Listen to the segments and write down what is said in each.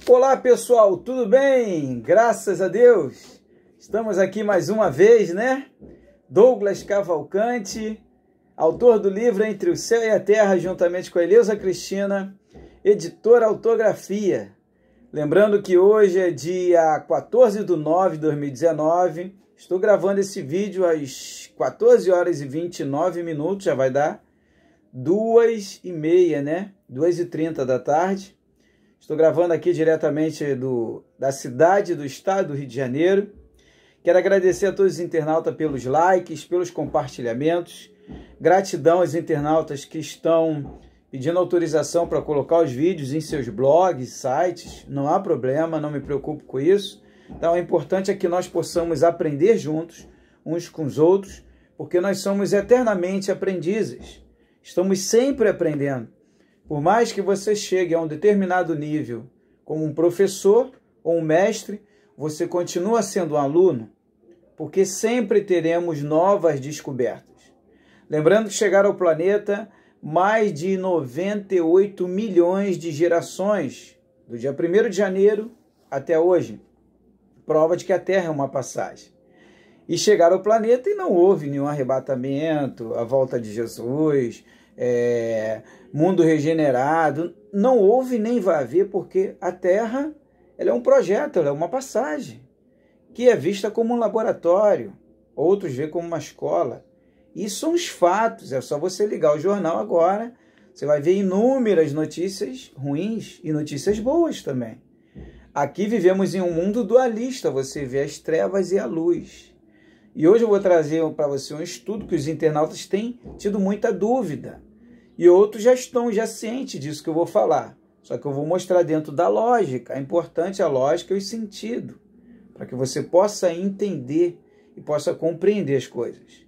Olá pessoal, tudo bem? Graças a Deus! Estamos aqui mais uma vez, né? Douglas Cavalcante, autor do livro Entre o Céu e a Terra, juntamente com a Eleusa Cristina, editora Autografia. Lembrando que hoje é dia 14/9/2019, estou gravando esse vídeo às 14 horas e 29 minutos, já vai dar 2h30, né? 2h30 da tarde. Estou gravando aqui diretamente da cidade do estado do Rio de Janeiro. Quero agradecer a todos os internautas pelos likes, pelos compartilhamentos. Gratidão aos internautas que estão pedindo autorização para colocar os vídeos em seus blogs, sites. Não há problema, não me preocupo com isso. Então, o importante é que nós possamos aprender juntos, uns com os outros, porque nós somos eternamente aprendizes. Estamos sempre aprendendo. Por mais que você chegue a um determinado nível, como um professor ou um mestre, você continua sendo um aluno, porque sempre teremos novas descobertas. Lembrando que chegaram ao planeta mais de 98 milhões de gerações, do dia 1º de janeiro até hoje. Prova de que a Terra é uma passagem. E chegaram ao planeta e não houve nenhum arrebatamento, a volta de Jesus, mundo regenerado. Não houve nem vai haver, porque a Terra ela é um projeto, ela é uma passagem, que é vista como um laboratório, outros vê como uma escola. Isso são os fatos, é só você ligar o jornal agora, você vai ver inúmeras notícias ruins e notícias boas também. Aqui vivemos em um mundo dualista, você vê as trevas e a luz. E hoje eu vou trazer para você um estudo que os internautas têm tido muita dúvida. E outros já estão cientes disso que eu vou falar. Só que eu vou mostrar dentro da lógica. É importante a lógica e o sentido, para que você possa entender e possa compreender as coisas.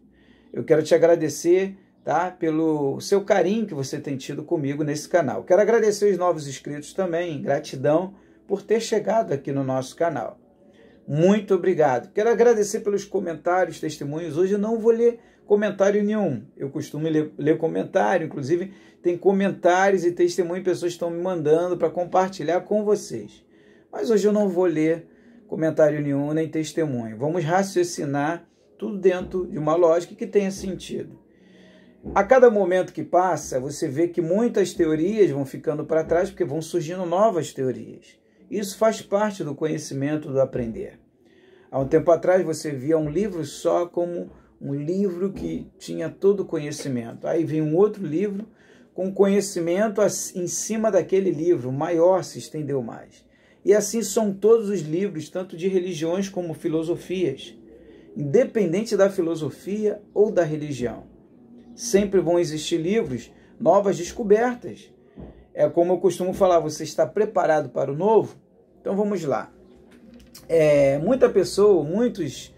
Eu quero te agradecer, tá, pelo seu carinho que você tem tido comigo nesse canal. Quero agradecer os novos inscritos também. Gratidão por ter chegado aqui no nosso canal. Muito obrigado. Quero agradecer pelos comentários, testemunhos. Hoje eu não vou ler comentário nenhum. Eu costumo ler comentário, inclusive tem comentários e testemunhos, pessoas estão me mandando para compartilhar com vocês. Mas hoje eu não vou ler comentário nenhum, nem testemunho. Vamos raciocinar tudo dentro de uma lógica que tenha sentido. A cada momento que passa, você vê que muitas teorias vão ficando para trás, porque vão surgindo novas teorias. Isso faz parte do conhecimento, do aprender. Há um tempo atrás você via um livro só como um livro que tinha todo o conhecimento. Aí vem um outro livro com conhecimento em cima daquele livro, maior, se estendeu mais. E assim são todos os livros, tanto de religiões como filosofias. Independente da filosofia ou da religião. Sempre vão existir livros, novas descobertas. É como eu costumo falar, você está preparado para o novo? Então vamos lá. Muitos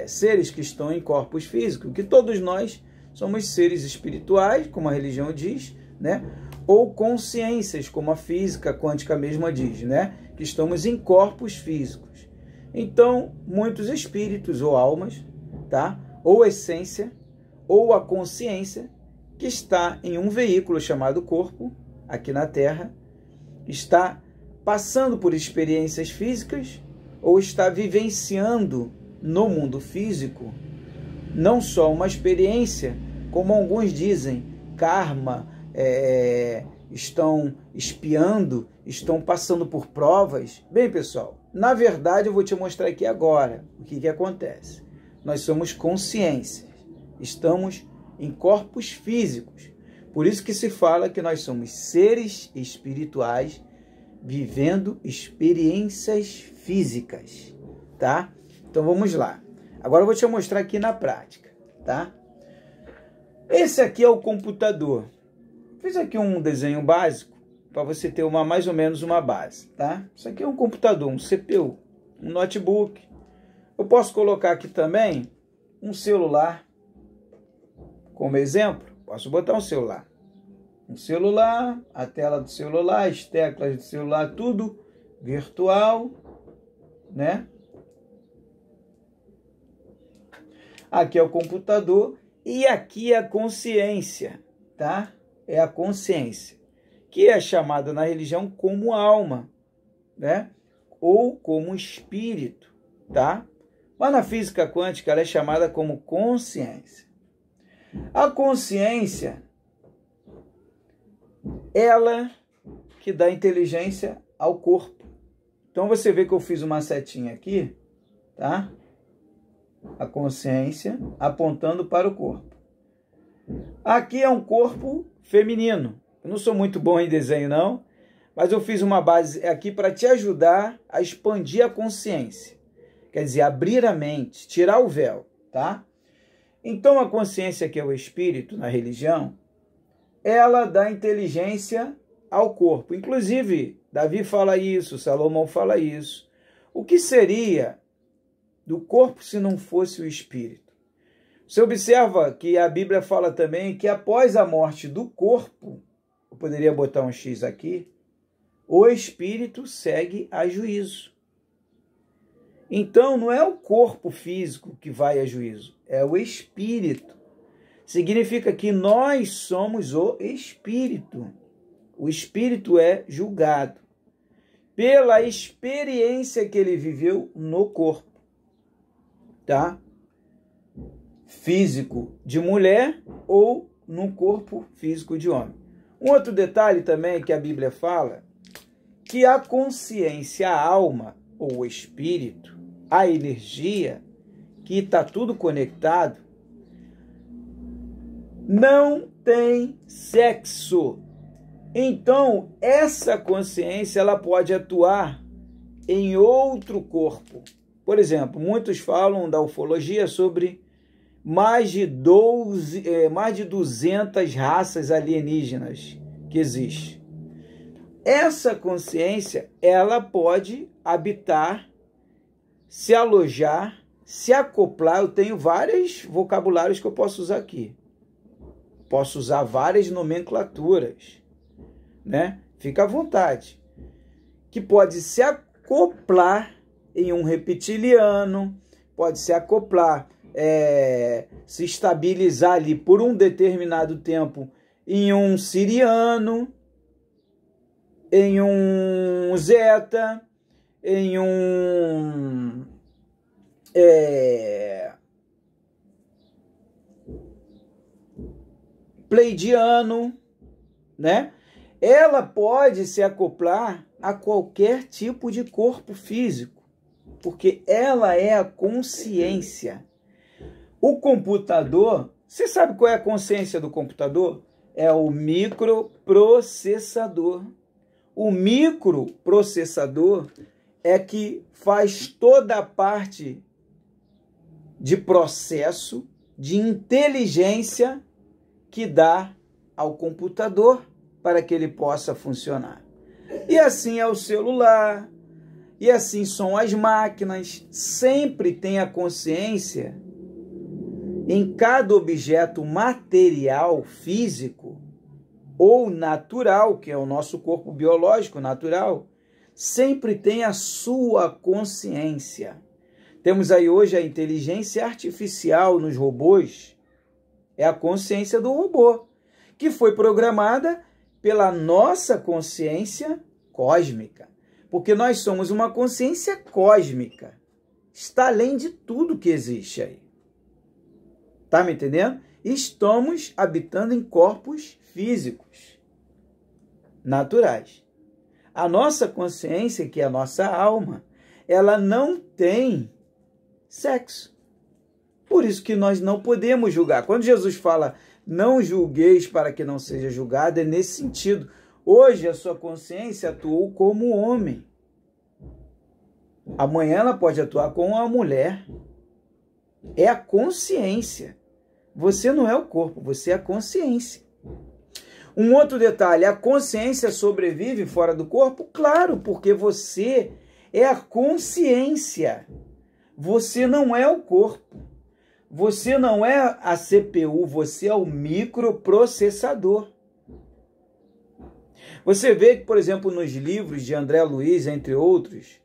seres que estão em corpos físicos, que todos nós somos seres espirituais, como a religião diz, né? Ou consciências, como a física quântica mesma diz, né? Que estamos em corpos físicos. Então, muitos espíritos ou almas, tá? Ou essência, ou a consciência, que está em um veículo chamado corpo, aqui na Terra, está passando por experiências físicas ou está vivenciando no mundo físico não só uma experiência, como alguns dizem, karma, estão espiando, estão passando por provas. Bem, pessoal, na verdade eu vou te mostrar aqui agora o que acontece. Nós somos consciências, estamos em corpos físicos. Por isso que se fala que nós somos seres espirituais vivendo experiências físicas, tá? Então vamos lá. Agora eu vou te mostrar aqui na prática, tá? Esse aqui é o computador. Fiz aqui um desenho básico para você ter mais ou menos uma base, tá? Isso aqui é um computador, um CPU, um notebook. Eu posso colocar aqui também um celular como exemplo. Posso botar um celular. Um celular, a tela do celular, as teclas do celular, tudo virtual, né? Aqui é o computador e aqui é a consciência, tá? É a consciência, que é chamada na religião como alma. né? Ou como espírito, tá? Mas na física quântica ela é chamada como consciência. A consciência, ela que dá inteligência ao corpo. Então você vê que eu fiz uma setinha aqui, tá? A consciência apontando para o corpo. Aqui é um corpo feminino. Eu não sou muito bom em desenho, não, mas eu fiz uma base aqui para te ajudar a expandir a consciência. Quer dizer, abrir a mente, tirar o véu, tá? Então, a consciência, que é o espírito na religião, ela dá inteligência ao corpo. Inclusive, Davi fala isso, Salomão fala isso. O que seria do corpo se não fosse o espírito? Você observa que a Bíblia fala também que após a morte do corpo, eu poderia botar um X aqui, o espírito segue a juízo. Então, não é o corpo físico que vai a juízo, é o espírito. Significa que nós somos o espírito. O espírito é julgado pela experiência que ele viveu no corpo, tá? Físico de mulher ou no corpo físico de homem. Um outro detalhe também que a Bíblia fala, que a consciência, a alma ou o espírito, a energia, que está tudo conectado, não tem sexo. Então, essa consciência ela pode atuar em outro corpo. Por exemplo, muitos falam da ufologia sobre mais de 200 raças alienígenas que existem. Essa consciência, ela pode habitar, se alojar, se acoplar. Eu tenho vários vocabulários que eu posso usar aqui. Posso usar várias nomenclaturas, né? Fica à vontade. Que pode se acoplar em um reptiliano, pode se acoplar, se estabilizar ali por um determinado tempo em um siriano, em um zeta, em um pleidiano, né? Ela pode se acoplar a qualquer tipo de corpo físico, porque ela é a consciência. O computador, você sabe qual é a consciência do computador? É o microprocessador. O microprocessador é que faz toda a parte de processo, de inteligência que dá ao computador para que ele possa funcionar. E assim é o celular, e assim são as máquinas. Sempre tem a consciência em cada objeto material, físico ou natural, que é o nosso corpo biológico natural, sempre tem a sua consciência. Temos aí hoje a inteligência artificial nos robôs, é a consciência do robô, que foi programada pela nossa consciência cósmica, porque nós somos uma consciência cósmica, está além de tudo que existe aí. Tá me entendendo? Estamos habitando em corpos físicos, naturais. A nossa consciência, que é a nossa alma, ela não tem sexo. Por isso que nós não podemos julgar. Quando Jesus fala, não julgueis para que não seja julgado, é nesse sentido. Hoje a sua consciência atuou como homem. Amanhã ela pode atuar como uma mulher. É a consciência. Você não é o corpo, você é a consciência. Um outro detalhe, a consciência sobrevive fora do corpo? Claro, porque você é a consciência. Você não é o corpo. Você não é a CPU, você é o microprocessador. Você vê que, por exemplo, nos livros de André Luiz, entre outros,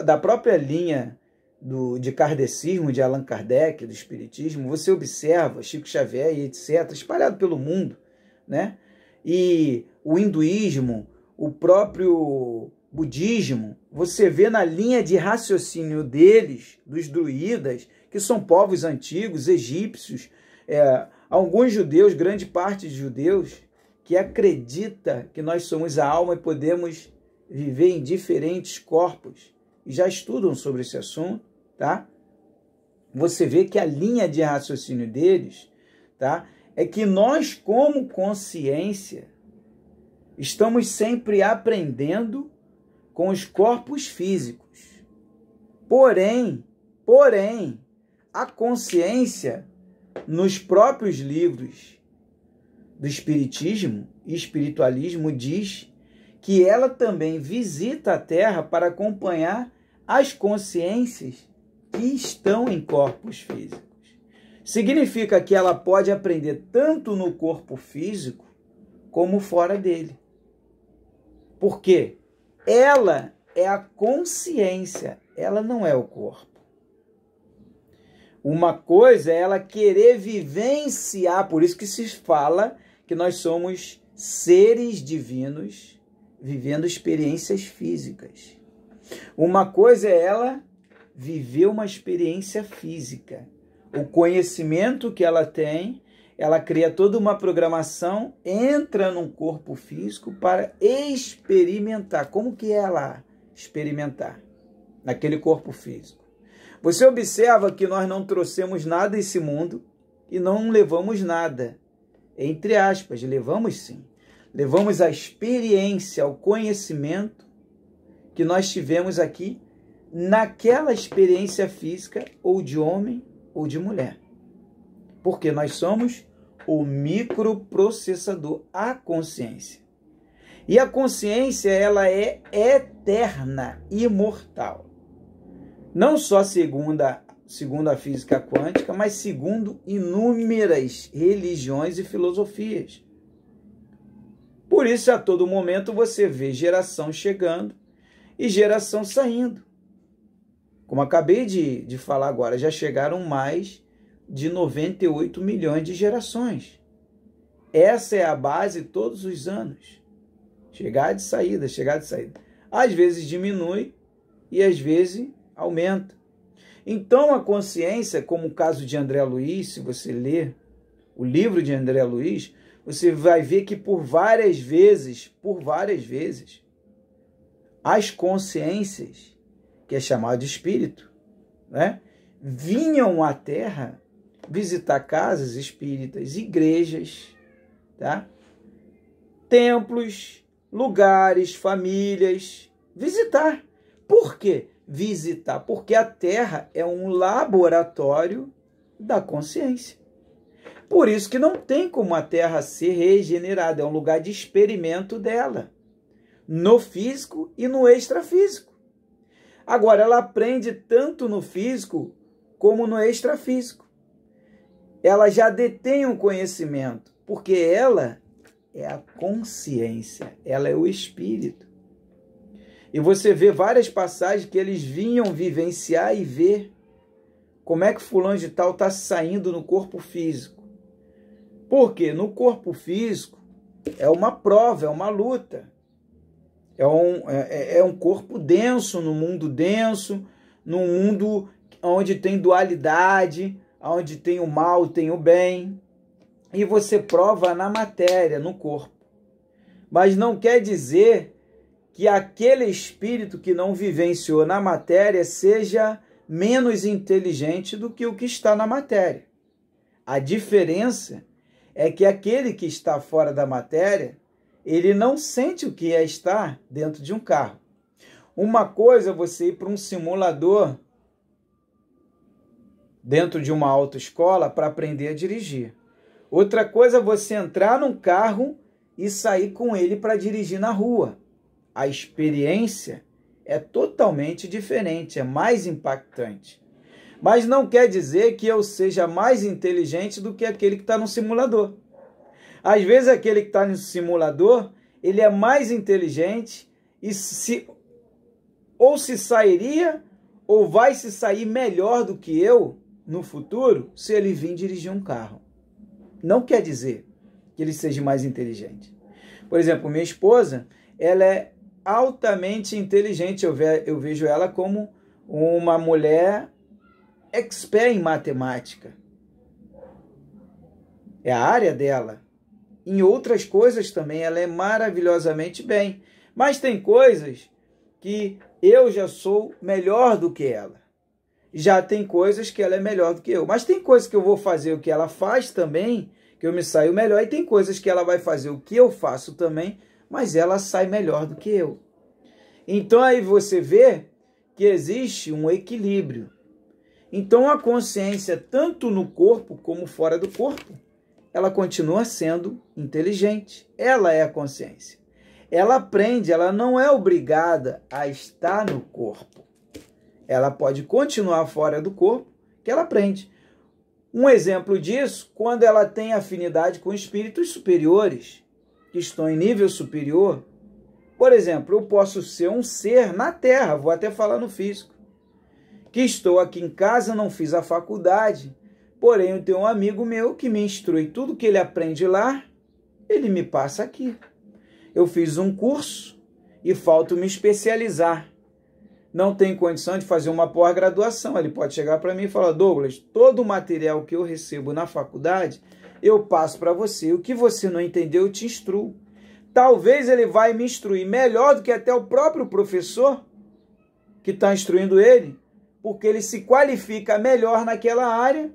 da própria linha de kardecismo, de Allan Kardec, do espiritismo, você observa Chico Xavier e etc., espalhado pelo mundo, né? E o hinduísmo, o próprio budismo, você vê na linha de raciocínio deles, dos druidas, que são povos antigos, egípcios, alguns judeus, grande parte de judeus, que acredita que nós somos a alma e podemos viver em diferentes corpos, e já estudam sobre esse assunto, tá? Você vê que a linha de raciocínio deles, tá, é que nós, como consciência, estamos sempre aprendendo com os corpos físicos. Porém, a consciência, nos próprios livros do Espiritismo e Espiritualismo, diz que ela também visita a Terra para acompanhar as consciências que estão em corpos físicos. Significa que ela pode aprender tanto no corpo físico como fora dele. Por quê? Ela é a consciência, ela não é o corpo. Uma coisa é ela querer vivenciar, por isso que se fala que nós somos seres divinos vivendo experiências físicas. Uma coisa é ela viver uma experiência física. O conhecimento que ela tem, ela cria toda uma programação, entra num corpo físico para experimentar. Como que é ela experimentar naquele corpo físico? Você observa que nós não trouxemos nada desse mundo e não levamos nada. Entre aspas, levamos sim. Levamos a experiência, o conhecimento que nós tivemos aqui naquela experiência física, ou de homem ou de mulher. Porque nós somos o microprocessador, a consciência. E a consciência, ela é eterna, imortal. Não só segundo a física quântica, mas segundo inúmeras religiões e filosofias. Por isso, a todo momento, você vê geração chegando e geração saindo. Como acabei de falar agora, já chegaram mais de 98 milhões de gerações. Essa é a base todos os anos. Chegada e saída, chegada e saída. Às vezes diminui e às vezes aumenta. Então a consciência, como o caso de André Luiz, se você ler o livro de André Luiz, você vai ver que por várias vezes, as consciências, que é chamado de espírito, né, vinham à Terra visitar casas espíritas, igrejas, tá? Templos, lugares, famílias, visitar. Por quê? Visitar, porque a Terra é um laboratório da consciência. Por isso que não tem como a Terra ser regenerada, é um lugar de experimento dela, no físico e no extrafísico. Agora, ela aprende tanto no físico como no extrafísico. Ela já detém um conhecimento, porque ela é a consciência, ela é o espírito. E você vê várias passagens que eles vinham vivenciar e ver como é que fulano de tal está saindo no corpo físico. Porque no corpo físico é uma prova, é uma luta. É um corpo denso, num mundo onde tem dualidade, onde tem o mal, tem o bem. E você prova na matéria, no corpo. Mas não quer dizer que aquele espírito que não vivenciou na matéria seja menos inteligente do que o que está na matéria. A diferença é que aquele que está fora da matéria, ele não sente o que é estar dentro de um carro. Uma coisa é você ir para um simulador dentro de uma autoescola para aprender a dirigir. Outra coisa é você entrar num carro e sair com ele para dirigir na rua. A experiência é totalmente diferente, é mais impactante. Mas não quer dizer que eu seja mais inteligente do que aquele que está no simulador. Às vezes aquele que está no simulador, ele é mais inteligente e se sairia ou vai se sair melhor do que eu no futuro se ele vir dirigir um carro. Não quer dizer que ele seja mais inteligente. Por exemplo, minha esposa, ela é altamente inteligente. Eu vejo ela como uma mulher expert em matemática. É a área dela. Em outras coisas também ela é maravilhosamente bem. Mas tem coisas que eu já sou melhor do que ela. Já tem coisas que ela é melhor do que eu. Mas tem coisas que eu vou fazer o que ela faz também, que eu me saio melhor. E tem coisas que ela vai fazer o que eu faço também, mas ela sai melhor do que eu. Então aí você vê que existe um equilíbrio. Então a consciência, tanto no corpo como fora do corpo, ela continua sendo inteligente. Ela é a consciência. Ela aprende, ela não é obrigada a estar no corpo. Ela pode continuar fora do corpo, que ela aprende. Um exemplo disso, quando ela tem afinidade com espíritos superiores, que estão em nível superior. Por exemplo, eu posso ser um ser na Terra, vou até falar no físico, que estou aqui em casa, não fiz a faculdade, porém eu tenho um amigo meu que me instrui tudo que ele aprende lá, ele me passa aqui. Eu fiz um curso e falta me especializar. Não tem condição de fazer uma pós-graduação. Ele pode chegar para mim e falar: Douglas, todo o material que eu recebo na faculdade, eu passo para você. O que você não entendeu, eu te instruo. Talvez ele vai me instruir melhor do que até o próprio professor que está instruindo ele, porque ele se qualifica melhor naquela área,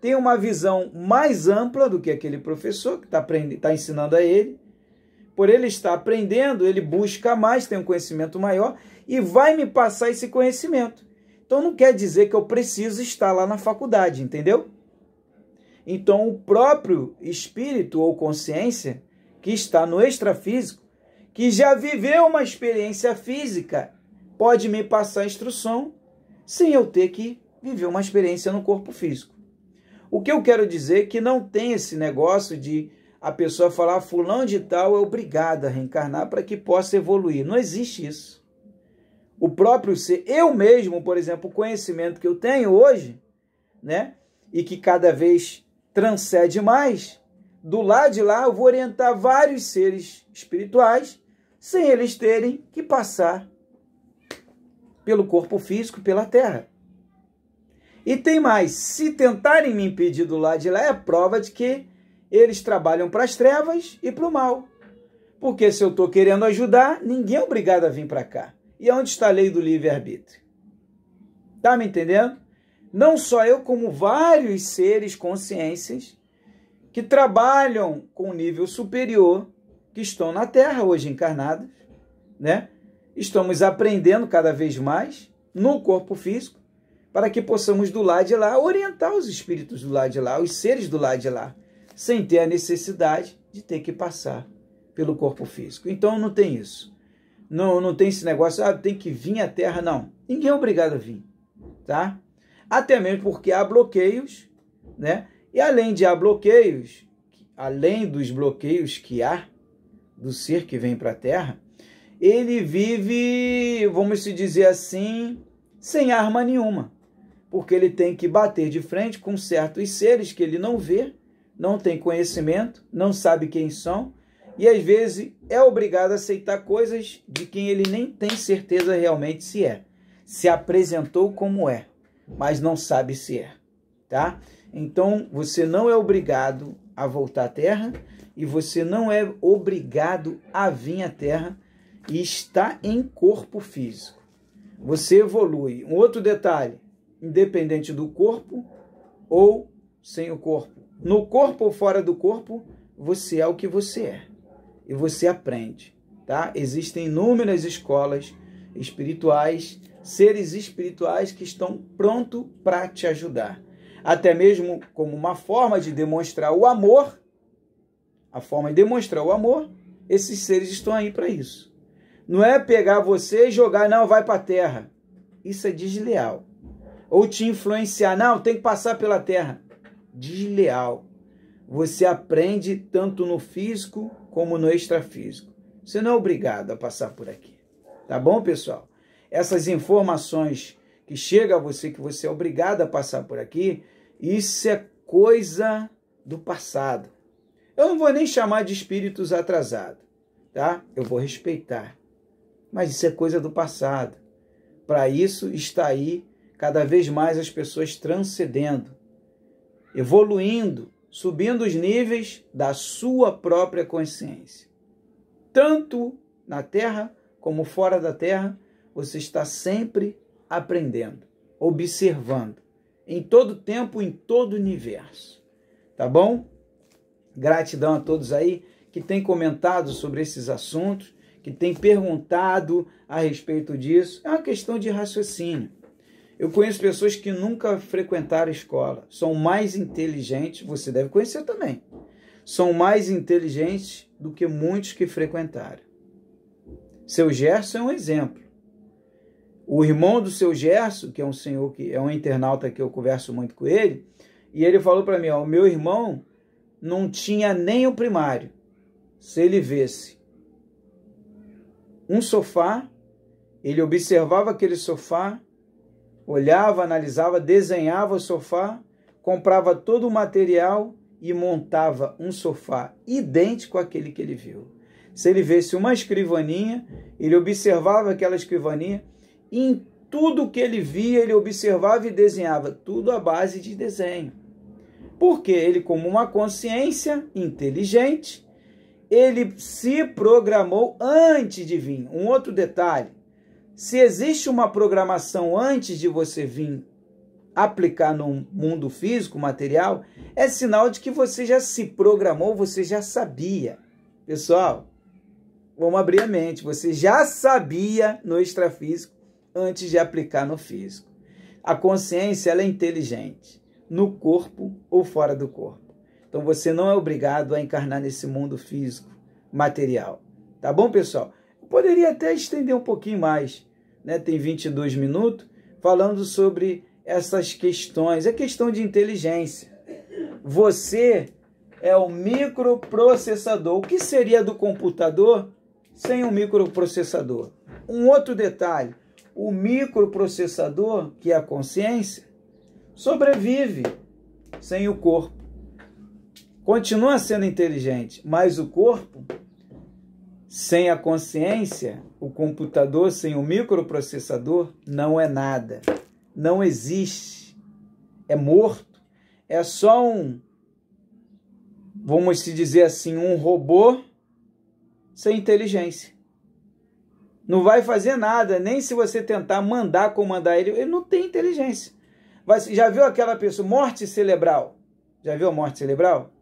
tem uma visão mais ampla do que aquele professor que está ensinando a ele. Por ele estar aprendendo, ele busca mais, tem um conhecimento maior e vai me passar esse conhecimento. Então não quer dizer que eu preciso estar lá na faculdade, entendeu? Então o próprio espírito ou consciência que está no extrafísico, que já viveu uma experiência física, pode me passar instrução sem eu ter que viver uma experiência no corpo físico. O que eu quero dizer é que não tem esse negócio de a pessoa falar: fulano de tal é obrigado a reencarnar para que possa evoluir. Não existe isso. O próprio ser, eu mesmo, por exemplo, o conhecimento que eu tenho hoje, né, e que cada vez transcende mais, do lado de lá eu vou orientar vários seres espirituais sem eles terem que passar pelo corpo físico, pela Terra. E tem mais, se tentarem me impedir do lado de lá, é prova de que eles trabalham para as trevas e para o mal. Porque se eu estou querendo ajudar, ninguém é obrigado a vir para cá. E onde está a lei do livre-arbítrio? Tá me entendendo? Não só eu, como vários seres, consciências, que trabalham com nível superior, que estão na Terra hoje encarnados, né? Estamos aprendendo cada vez mais no corpo físico, para que possamos do lado de lá orientar os espíritos do lado de lá, os seres do lado de lá, sem ter a necessidade de ter que passar pelo corpo físico. Então não tem isso. Não tem esse negócio, tem que vir à Terra, não. Ninguém é obrigado a vir, tá? Até mesmo porque há bloqueios, né? E além de há bloqueios, além dos bloqueios que há do ser que vem para a Terra, ele vive, vamos se dizer assim, sem arma nenhuma. Porque ele tem que bater de frente com certos seres que ele não vê, não tem conhecimento, não sabe quem são, e às vezes é obrigado a aceitar coisas de quem ele nem tem certeza realmente se é. Se apresentou como é, mas não sabe se é, tá? Então você não é obrigado a voltar à Terra e você não é obrigado a vir à Terra e estar em corpo físico. Você evolui. Um outro detalhe, independente do corpo ou sem o corpo. No corpo ou fora do corpo, você é o que você é. E você aprende, tá? Existem inúmeras escolas espirituais, seres espirituais que estão prontos para te ajudar. Até mesmo como uma forma de demonstrar o amor, a forma de demonstrar o amor, esses seres estão aí para isso. Não é pegar você e jogar, não, vai para a Terra. Isso é desleal. Ou te influenciar, não, tem que passar pela Terra. Desleal. Você aprende tanto no físico como no extrafísico. Você não é obrigado a passar por aqui. Tá bom, pessoal? Essas informações que chegam a você, que você é obrigado a passar por aqui, isso é coisa do passado. Eu não vou nem chamar de espíritos atrasados, tá? Eu vou respeitar. Mas isso é coisa do passado. Para isso está aí cada vez mais as pessoas transcendendo, evoluindo, subindo os níveis da sua própria consciência. Tanto na Terra como fora da Terra, você está sempre aprendendo, observando, em todo tempo, em todo o universo. Tá bom? Gratidão a todos aí que têm comentado sobre esses assuntos, que têm perguntado a respeito disso. É uma questão de raciocínio. Eu conheço pessoas que nunca frequentaram escola, são mais inteligentes, você deve conhecer também, são mais inteligentes do que muitos que frequentaram. Seu Gerson é um exemplo. O irmão do seu Gerson, que é um senhor, que é um internauta que eu converso muito com ele, e ele falou para mim, ó, o meu irmão não tinha nem o primário. Se ele visse um sofá, ele observava aquele sofá, olhava, analisava, desenhava o sofá, comprava todo o material e montava um sofá idêntico àquele que ele viu. Se ele visse uma escrivaninha, ele observava aquela escrivaninha, e em tudo que ele via, ele observava e desenhava, tudo à base de desenho. Porque ele, como uma consciência inteligente, ele se programou antes de vir. Um outro detalhe, se existe uma programação antes de você vir aplicar no mundo físico, material, é sinal de que você já se programou, você já sabia. Pessoal, vamos abrir a mente, você já sabia no extrafísico antes de aplicar no físico. A consciência, ela é inteligente, no corpo ou fora do corpo. Então você não é obrigado a encarnar nesse mundo físico, material. Tá bom, pessoal? Eu poderia até estender um pouquinho mais, né? Tem 22 minutos, falando sobre essas questões. É questão de inteligência. Você é o microprocessador. O que seria do computador sem um microprocessador? Um outro detalhe, o microprocessador, que é a consciência, sobrevive sem o corpo. Continua sendo inteligente, mas o corpo, sem a consciência, o computador sem o microprocessador, não é nada. Não existe. É morto. É só vamos dizer assim, um robô sem inteligência. Não vai fazer nada, nem se você tentar comandar ele, ele não tem inteligência. Já viu aquela pessoa, morte cerebral? Já viu a morte cerebral?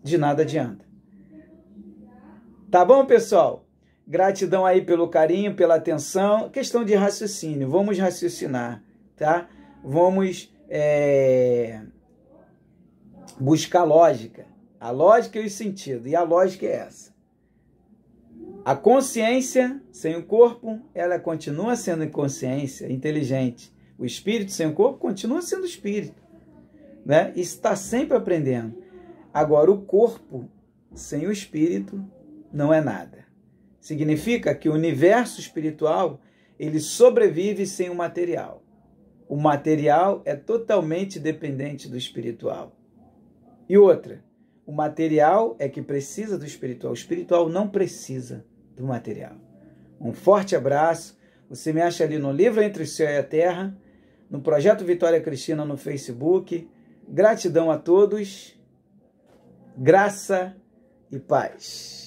De nada adianta. Tá bom, pessoal? Gratidão aí pelo carinho, pela atenção. Questão de raciocínio. Vamos raciocinar, tá? Vamos buscar lógica. A lógica e o sentido. E a lógica é essa. A consciência sem o corpo, ela continua sendo inconsciência, inteligente. O espírito sem o corpo continua sendo espírito, né? E está sempre aprendendo. Agora, o corpo sem o espírito não é nada. Significa que o universo espiritual, ele sobrevive sem o material. O material é totalmente dependente do espiritual. E outra, o material é que precisa do espiritual. O espiritual não precisa do material. Um forte abraço. Você me acha ali no Livro Entre o Céu e a Terra, no Projeto Vitória Cristina no Facebook. Gratidão a todos. Graça e paz.